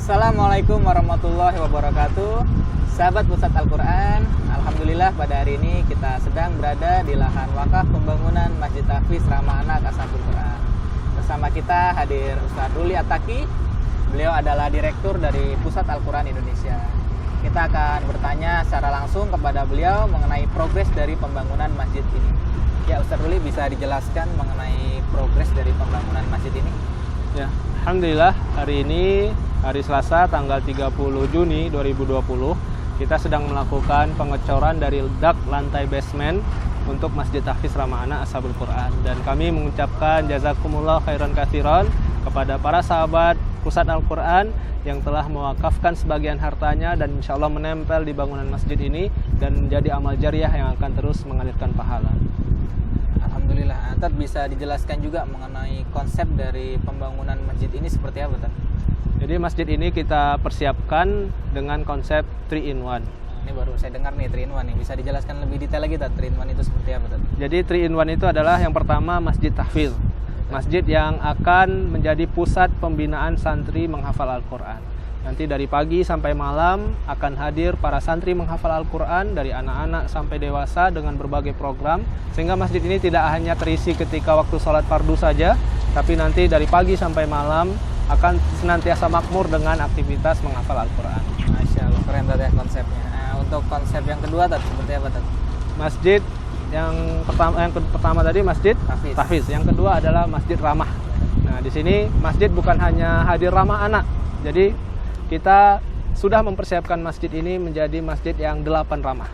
Assalamualaikum warahmatullahi wabarakatuh. Sahabat Pusat Al-Quran, alhamdulillah pada hari ini kita sedang berada di lahan wakaf pembangunan Masjid Tahfiz Ramah Anak Ashabul Quran. Bersama kita hadir Ustaz Ruli Attaqi. Beliau adalah direktur dari Pusat Al-Quran Indonesia. Kita akan bertanya secara langsung kepada beliau mengenai progres dari pembangunan masjid ini. Ya, Ustaz Ruli, bisa dijelaskan mengenai progres dari pembangunan masjid ini? Ya, alhamdulillah hari ini hari Selasa tanggal 30 Juni 2020 kita sedang melakukan pengecoran dari dak lantai basement untuk Masjid Tahfiz Ramah Anak Ashabul Quran, dan kami mengucapkan jazakumullah khairan katsiran kepada para sahabat Pusat Al-Quran yang telah mewakafkan sebagian hartanya dan insya Allah menempel di bangunan masjid ini dan menjadi amal jariah yang akan terus mengalirkan pahala. Alhamdulillah. Tad bisa dijelaskan juga mengenai konsep dari pembangunan masjid ini seperti apa, Tad? Jadi masjid ini kita persiapkan dengan konsep 3-in-1. Ini baru saya dengar nih 3-in-1 nih. Bisa dijelaskan lebih detail lagi, Tad? 3-in-1 itu seperti apa, Tad? Jadi 3-in-1 itu adalah yang pertama Masjid Tahfiz. Masjid yang akan menjadi pusat pembinaan santri menghafal Al-Quran. Nanti dari pagi sampai malam akan hadir para santri menghafal Al-Quran dari anak-anak sampai dewasa dengan berbagai program, sehingga masjid ini tidak hanya terisi ketika waktu sholat fardu saja, tapi nanti dari pagi sampai malam akan senantiasa makmur dengan aktivitas menghafal Al-Quran. Masya Allah, keren Tad ya konsepnya. Nah, untuk konsep yang kedua, Tad, seperti apa, Tad? Masjid yang pertama tadi Masjid Tahfiz. Yang kedua adalah Masjid Ramah. Nah, di sini masjid bukan hanya hadir ramah anak. Jadi kita sudah mempersiapkan masjid ini menjadi masjid yang 8 ramah.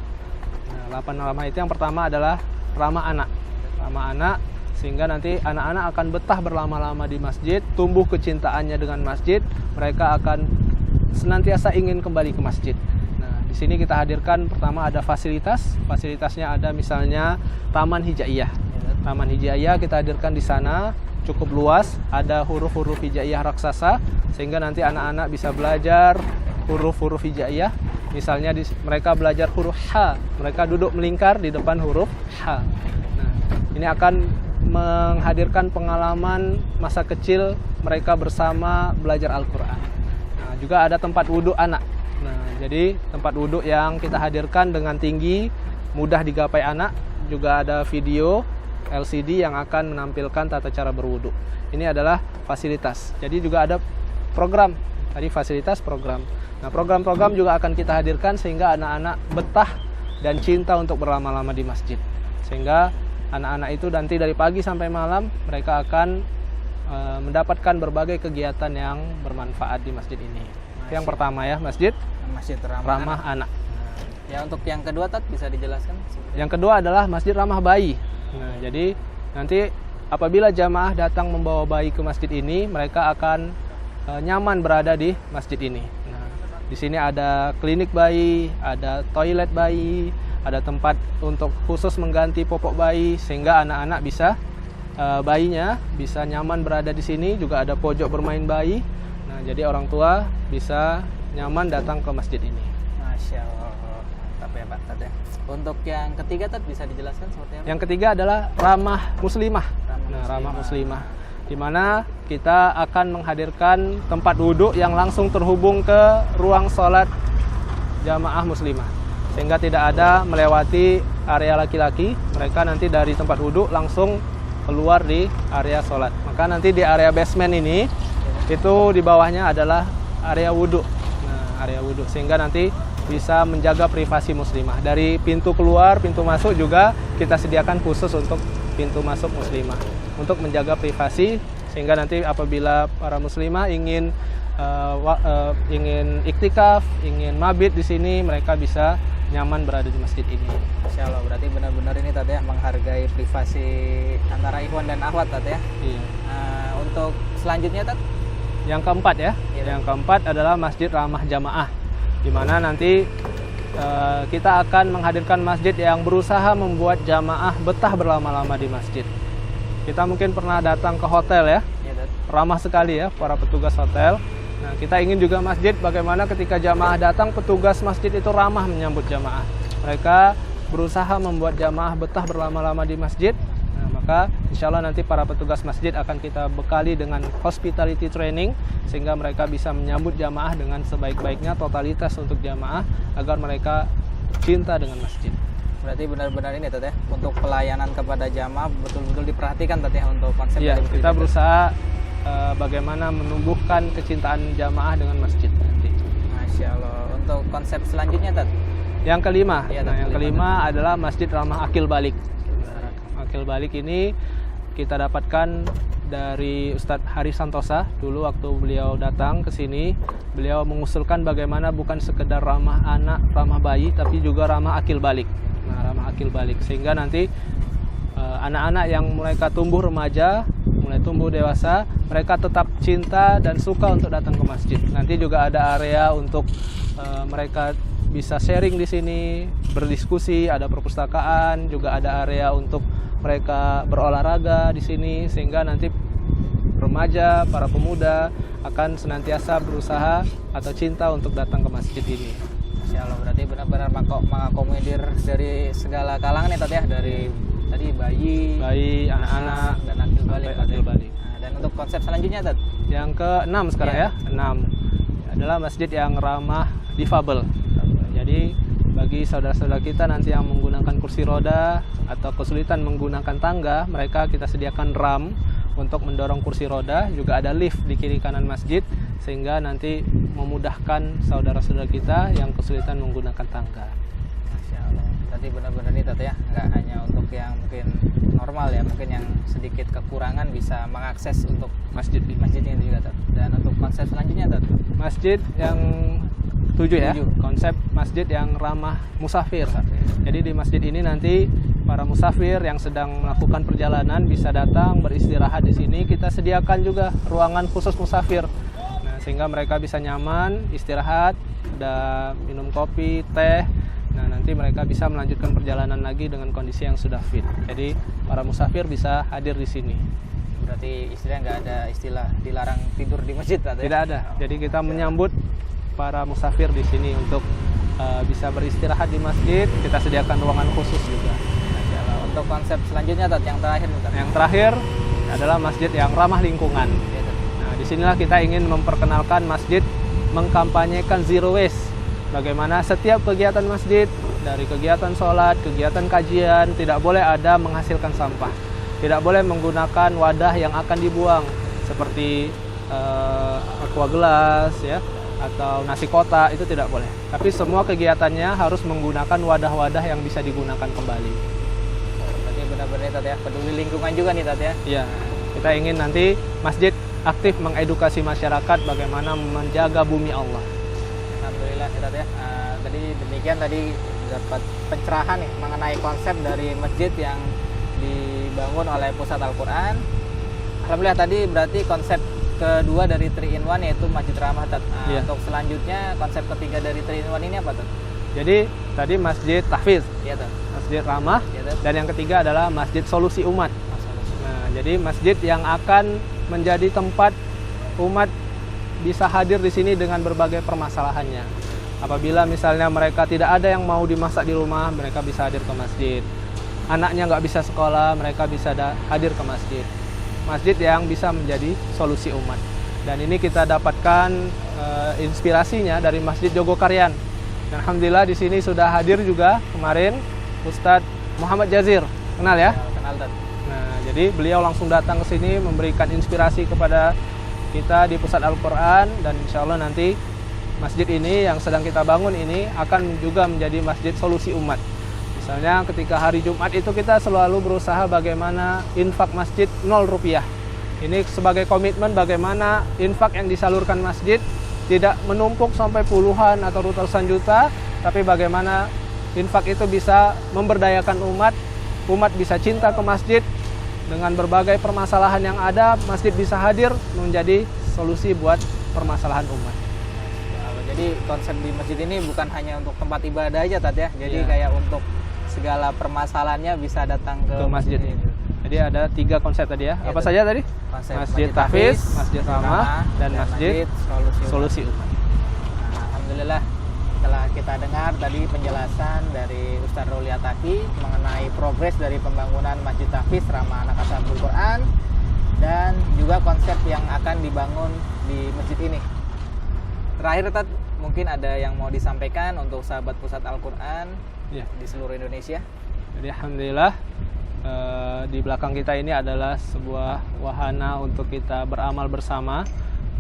Nah, 8 ramah itu yang pertama adalah ramah anak. Ramah anak sehingga nanti anak-anak akan betah berlama-lama di masjid, tumbuh kecintaannya dengan masjid, mereka akan senantiasa ingin kembali ke masjid. Di sini kita hadirkan pertama ada fasilitasnya ada misalnya Taman Hijaiyah. Taman Hijaiyah kita hadirkan di sana cukup luas, ada huruf-huruf hijaiyah raksasa sehingga nanti anak-anak bisa belajar huruf-huruf hijaiyah. Misalnya mereka belajar huruf H, mereka duduk melingkar di depan huruf H. Nah, ini akan menghadirkan pengalaman masa kecil mereka bersama belajar Al-Quran. Nah, juga ada tempat wudhu anak. Nah, jadi tempat wudhu yang kita hadirkan dengan tinggi, mudah digapai anak, juga ada video LCD yang akan menampilkan tata cara berwudhu. Ini adalah fasilitas. Jadi juga ada program, tadi fasilitas program. Nah, program-program juga akan kita hadirkan sehingga anak-anak betah dan cinta untuk berlama-lama di masjid. Sehingga anak-anak itu nanti dari pagi sampai malam mereka akan mendapatkan berbagai kegiatan yang bermanfaat di masjid ini. Yang pertama ya, Masjid Ramah Anak. Ya, untuk yang kedua, Tad, bisa dijelaskan? Yang kedua adalah Masjid Ramah Bayi. Nah, jadi nanti apabila jamaah datang membawa bayi ke masjid ini, mereka akan nyaman berada di masjid ini. Nah, di sini ada klinik bayi, ada toilet bayi, ada tempat untuk khusus mengganti popok bayi sehingga anak-anak bisa bayinya bisa nyaman berada di sini. Juga ada pojok bermain bayi. Nah, jadi orang tua bisa nyaman datang ke masjid ini. Masya Allah, mantap ya Pak Tad ya. Untuk yang ketiga, Tad, bisa dijelaskan seperti apa? Yang ketiga adalah Ramah Muslimah. Ramah Muslimah, di mana kita akan menghadirkan tempat wudhu yang langsung terhubung ke ruang sholat jamaah muslimah, sehingga tidak ada melewati area laki-laki. Mereka nanti dari tempat wudhu langsung keluar di area sholat. Maka nanti di area basement ini itu di bawahnya adalah area wudhu. Nah, area wudhu sehingga nanti bisa menjaga privasi muslimah. Dari pintu keluar, pintu masuk juga kita sediakan khusus untuk pintu masuk muslimah untuk menjaga privasi sehingga nanti apabila para muslimah ingin iktikaf, ingin mabit di sini, mereka bisa nyaman berada di masjid ini. Masya Allah, berarti benar-benar ini Tad ya, menghargai privasi antara ikhwan dan akhwat, Tad ya. Iya. Untuk selanjutnya, Tad? Yang keempat ya, yang keempat adalah Masjid Ramah Jamaah, di mana nanti kita akan menghadirkan masjid yang berusaha membuat jamaah betah berlama-lama di masjid. Kita mungkin pernah datang ke hotel ya, ramah sekali ya para petugas hotel. Nah, kita ingin juga masjid bagaimana ketika jamaah datang, petugas masjid itu ramah menyambut jamaah. Mereka berusaha membuat jamaah betah berlama-lama di masjid. Nah, Maka insya Allah nanti para petugas masjid akan kita bekali dengan hospitality training, sehingga mereka bisa menyambut jamaah dengan sebaik-baiknya, totalitas untuk jamaah, agar mereka cinta dengan masjid. Berarti benar-benar ini Tat ya, untuk pelayanan kepada jamaah betul-betul diperhatikan Tat ya, untuk konsep Ya, dari kita berusaha bagaimana menumbuhkan kecintaan jamaah dengan masjid nanti. Masya Allah. Untuk konsep selanjutnya Tat? Yang kelima, Ya, yang kelima adalah Masjid Ramah Akil Balik. Akil Balik ini kita dapatkan dari Ustadz Hari Santosa. Dulu waktu beliau datang ke sini, beliau mengusulkan bagaimana bukan sekedar ramah anak, ramah bayi, tapi juga ramah akil balik. Nah, ramah akil balik, sehingga nanti anak-anak yang mereka tumbuh remaja, mulai tumbuh dewasa, mereka tetap cinta dan suka untuk datang ke masjid. Nanti juga ada area untuk mereka bisa sharing di sini, berdiskusi, ada perpustakaan, juga ada area untuk mereka berolahraga di sini, sehingga nanti remaja, para pemuda akan senantiasa berusaha atau cinta untuk datang ke masjid ini. Masya Allah, berarti benar-benar mengakomodir dari segala kalangan ya Tat ya, dari tadi bayi, anak-anak, dan akil balik. Akil balik. Nah, dan untuk konsep selanjutnya Tat? Yang ke-6 sekarang ya, 6 adalah masjid yang ramah difabel. Jadi bagi saudara-saudara kita nanti yang menggunakan kursi roda atau kesulitan menggunakan tangga, mereka kita sediakan ram untuk mendorong kursi roda, juga ada lift di kiri kanan masjid, sehingga nanti memudahkan saudara-saudara kita yang kesulitan menggunakan tangga. Masya Allah. Berarti benar-benar ini Tat ya, nggak hanya untuk yang mungkin normal ya, mungkin yang sedikit kekurangan bisa mengakses untuk Masjid ini juga Tat. Dan untuk konsep selanjutnya Tat? Masjid yang 7 ya, konsep masjid yang ramah musafir. Jadi di masjid ini nanti para musafir yang sedang melakukan perjalanan bisa datang beristirahat di sini. Kita sediakan juga ruangan khusus musafir. Nah, sehingga mereka bisa nyaman istirahat, ada minum kopi, teh. Nah, nanti mereka bisa melanjutkan perjalanan lagi dengan kondisi yang sudah fit. Jadi para musafir bisa hadir di sini. Berarti istilahnya nggak ada istilah dilarang tidur di masjid Tat ya? Tidak ada. Jadi kita menyambut para musafir di sini untuk bisa beristirahat di masjid. Kita sediakan ruangan khusus juga. Untuk konsep selanjutnya Tat, yang terakhir Tat? Yang terakhir adalah masjid yang ramah lingkungan. Nah, disinilah kita ingin memperkenalkan masjid mengkampanyekan zero waste. Bagaimana setiap kegiatan masjid, dari kegiatan sholat, kegiatan kajian, tidak boleh ada menghasilkan sampah. Tidak boleh menggunakan wadah yang akan dibuang seperti aqua gelas ya, atau nasi kotak, itu tidak boleh. Tapi semua kegiatannya harus menggunakan wadah-wadah yang bisa digunakan kembali. Berarti benar-benar Tat ya, peduli lingkungan juga nih Tat ya? Iya, kita ingin nanti masjid aktif mengedukasi masyarakat bagaimana menjaga bumi Allah. Alhamdulillah Tat ya. Tadi demikian tadi dapat pencerahan nih mengenai konsep dari masjid yang dibangun oleh Pusat Al-Quran. Alhamdulillah tadi berarti konsep kedua dari 3-in-1 yaitu Masjid Ramah Tat. Iya. Untuk selanjutnya konsep ketiga dari 3-in-1 ini apa Tat? Jadi tadi masjid tahfiz, Iya Tat. masjid ramah, Iya, Tat. dan yang ketiga adalah masjid solusi umat. Nah, jadi masjid yang akan menjadi tempat umat bisa hadir di sini dengan berbagai permasalahannya. Apabila misalnya mereka tidak ada yang mau dimasak di rumah, mereka bisa hadir ke masjid. Anaknya nggak bisa sekolah, mereka bisa hadir ke masjid. Masjid yang bisa menjadi solusi umat. Dan ini kita dapatkan inspirasinya dari Masjid Jogokarian. Dan alhamdulillah di sini sudah hadir juga kemarin Ustadz Muhammad Jazir. Kenal ya? Kenal Tat. Nah, jadi beliau langsung datang ke sini memberikan inspirasi kepada kita di Pusat Al-Quran, dan insya Allah nanti masjid ini yang sedang kita bangun ini akan juga menjadi masjid solusi umat. Misalnya ketika hari Jumat itu kita selalu berusaha bagaimana infak masjid 0 rupiah. Ini sebagai komitmen bagaimana infak yang disalurkan masjid tidak menumpuk sampai puluhan atau ratusan juta, tapi bagaimana infak itu bisa memberdayakan umat, umat bisa cinta ke masjid, dengan berbagai permasalahan yang ada, masjid bisa hadir menjadi solusi buat permasalahan umat. Jadi konsep di masjid ini bukan hanya untuk tempat ibadah aja Tat ya. Jadi Iya. kayak untuk segala permasalahannya bisa datang ke masjid ini. Jadi ada 3 konsep tadi ya. Iya, Apa Tat. saja tadi? Konsep Masjid tahfiz, masjid ramah, dan masjid solusi umat. solusi umat. Nah, alhamdulillah Setelah kita dengar tadi penjelasan dari Ustaz Ruli Ataki mengenai progres dari pembangunan Masjid Tahfiz Ramah Anak Ashabul Quran dan juga konsep yang akan dibangun di masjid ini. Terakhir, Ustaz, mungkin ada yang mau disampaikan untuk sahabat Pusat Al-Quran di seluruh Indonesia. Jadi alhamdulillah di belakang kita ini adalah sebuah wahana untuk kita beramal bersama.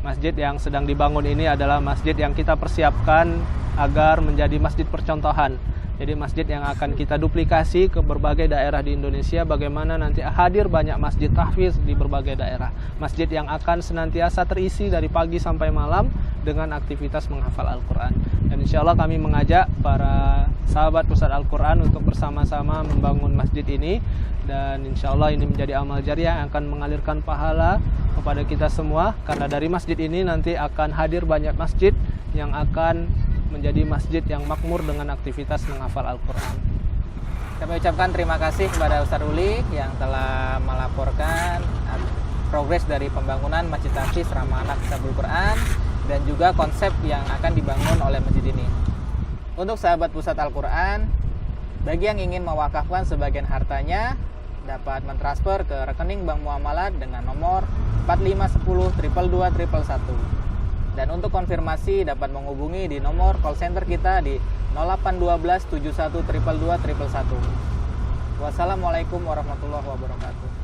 Masjid yang sedang dibangun ini adalah masjid yang kita persiapkan agar menjadi masjid percontohan. Jadi masjid yang akan kita duplikasi ke berbagai daerah di Indonesia, bagaimana nanti hadir banyak masjid tahfiz di berbagai daerah. Masjid yang akan senantiasa terisi dari pagi sampai malam dengan aktivitas menghafal Al-Quran. Dan insya Allah kami mengajak para sahabat Pusat Al-Quran untuk bersama-sama membangun masjid ini. Dan insya Allah ini menjadi amal jariah yang akan mengalirkan pahala kepada kita semua. Karena dari masjid ini nanti akan hadir banyak masjid yang akan menjadi masjid yang makmur dengan aktivitas menghafal Al-Quran. Kami ucapkan terima kasih kepada Ustaz Ruli yang telah melaporkan progres dari pembangunan Masjid Tahfiz Ramah Anak Ashabul Quran dan juga konsep yang akan dibangun oleh masjid ini. Untuk sahabat Pusat Al-Quran, bagi yang ingin mewakafkan sebagian hartanya dapat mentransfer ke rekening Bank Muamalat dengan nomor 4510222111. Dan untuk konfirmasi dapat menghubungi di nomor call center kita di 0812 71 222 111. Wassalamualaikum warahmatullahi wabarakatuh.